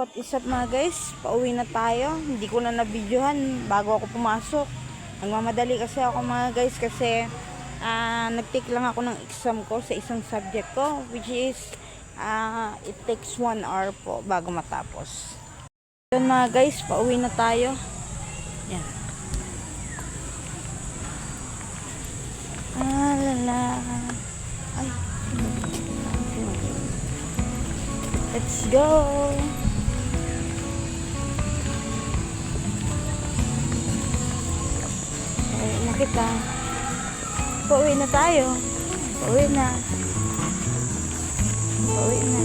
What is up mga guys? Pauwi na tayo. Hindi ko na nabidyohan bago ako pumasok. Nagmamadali kasi ako mga guys kasi nag-take lang ako ng exam ko sa isang subject ko which is it takes 1 hour po bago matapos. Yun mga guys, pauwi na tayo. Yan. Lala. Ay. Let's go. Kita. Pauwi na tayo. Pauwi na. Pauwi na.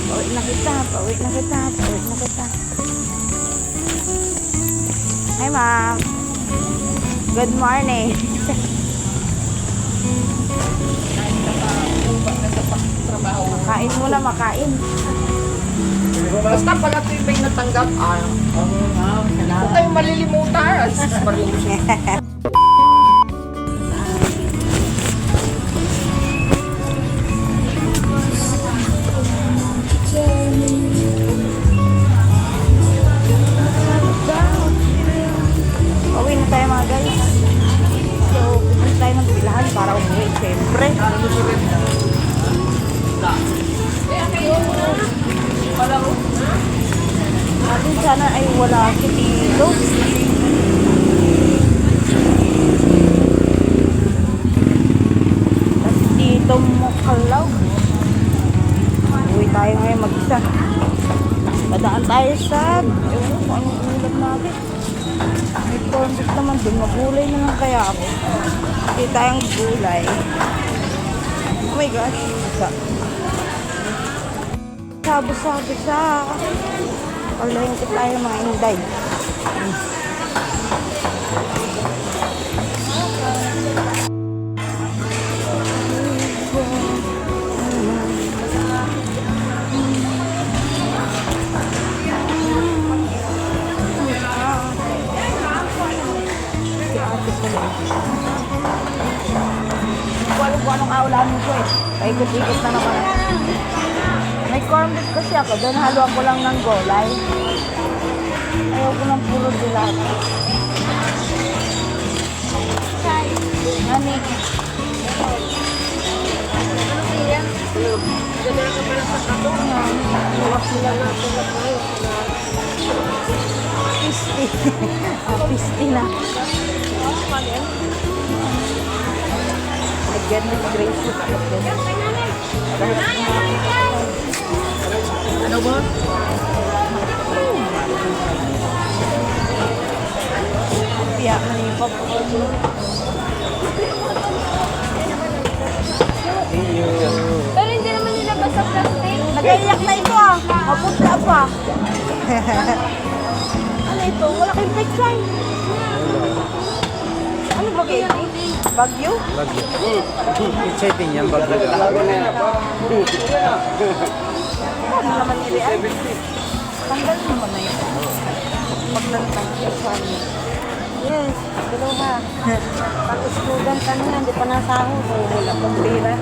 Pauwi na kita. Pauwi na kita. Pauwi na kita. Hi, ma'am. Good morning. Makain muna, makain. Basta pala ito yung may natanggap. Huwag kayong malilimutan. Pauwi na tayo mga guys. So, pupunta tayo ng pilahan para umuwi. Siyempre. Atin sana ay wala si Tito. Kasi Tito mo kalaw. Uwi tayo ngayon mag-isa. Padaan tayo sa ewan ko anong ulam natin. May corn beef naman dun. Magulay na lang kaya ako. Hindi tayong gulay. Oh my gosh. Sabi sa online ko tayo mga inday. Si ate ko lang. Alam ko anong aulamin ko eh. Paikot-ikot na naman. May corn beef kasi ako. Doon haluan ko lang ng gulay. Ayaw ko ng puro dilata. Nani? Pisti. Pisti na. Again, gracious. Ano ba? Piyak na yung pop. Pero hindi naman nilabas sa plastic. Nag-iyak na ito ah. Maputla pa. Ano ito? Wala kayong picture. Ano ba kayo? Bagyo? Bagyo. Exciting yan, bagyo. Ano naman nilian? Tanggal naman na yun. Maglantang sa yes, dalawa. Tapos student ka na, hindi pa nasahod. Wala pang pera.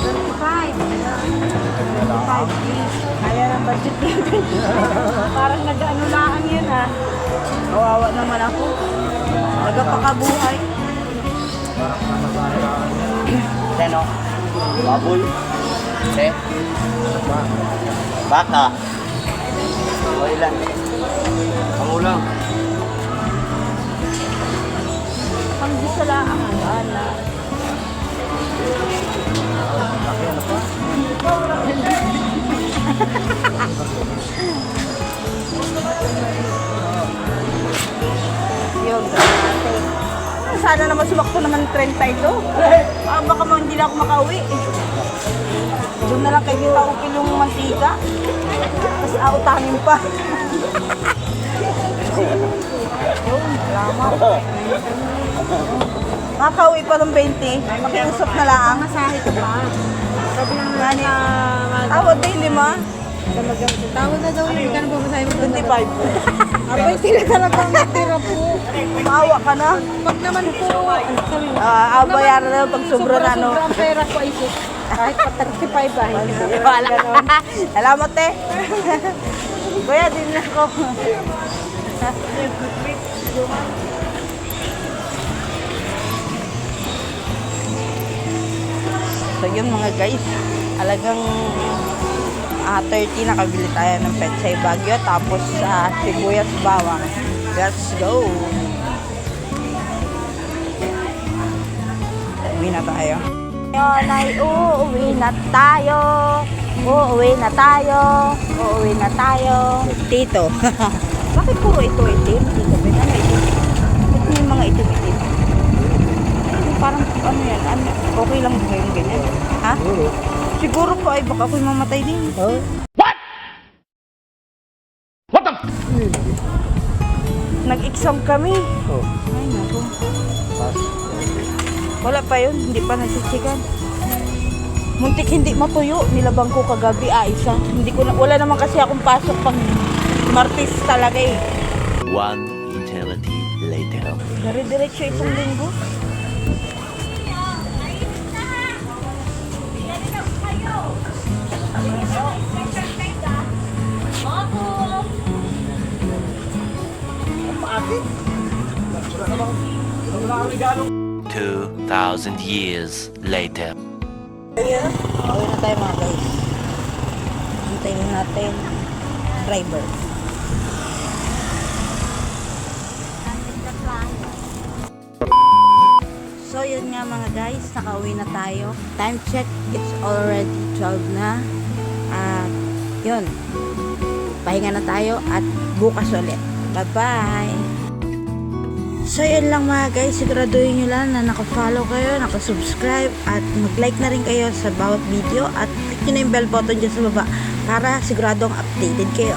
25. 25 please. Kaya ng budget natin. Parang nag-anulaan yun ah. Kawawa naman ako. Nagapakabuhay. Seno? Baboy? Baka? O ilan? Pangulang? Ang gisala ang ana. Yun, sana naman sumakto naman 30 ito. Baka mo hindi na ako makauwi. Doon na lang kay Tita kilong mantika. Tapos autangin pa. Yun, salamat. Makauwi pa ng 20. Makiusap na lang. Masahe ka pa. Sabi ng nani, tawad din 5. Tawad na daw yun. Kano ba masahe mo? 25. Abay, sila talagang natira po. Maawa ka na. Pag naman po, ano sabi mo? Bayaran na pag sobra na, no? Sobrang pera ko ay sus. Kahit pa 35 ba? Wala. Salamat, eh. Kuya, din na ako. So yun mga guys, alagang 30 nakabili tayo ng Pechay Baguio, tapos sibuyas bawang. Let's go! Uwi na tayo. Ngayon ay uuwi na tayo. Uuwi na tayo. Uuwi na tayo. Tito. Bakit puro ito itim? Tito, Ben, ano itim? Bakit may mga itim-itim? Parang ano yan? Ano, okay lang ba yung ganyan? Ha? Siguro po ay baka ako'y mamatay din. What the? Nag-exam kami. Oh. Ay, naku. Pass. Wala pa yun, hindi pa nasiksikan. Muntik hindi matuyo, nilabang ko kagabi, isa. Hindi ko na, wala naman kasi akong pasok pag Martes talaga eh. One eternity later. Dire-diretso isang linggo. Two 2,000 years later. Ayun, uwi na tayo mga guys. Hintayin natin driver. So yun nga mga guys, nakauwi na tayo. Time check, it's already 12 na. At yun, pahinga na tayo at bukas ulit. Bye-bye! So yun lang mga guys, siguraduhin nyo lang na naka-follow kayo, naka-subscribe at mag-like na rin kayo sa bawat video at click nyo na yung bell button dyan sa baba para siguradong updated kayo.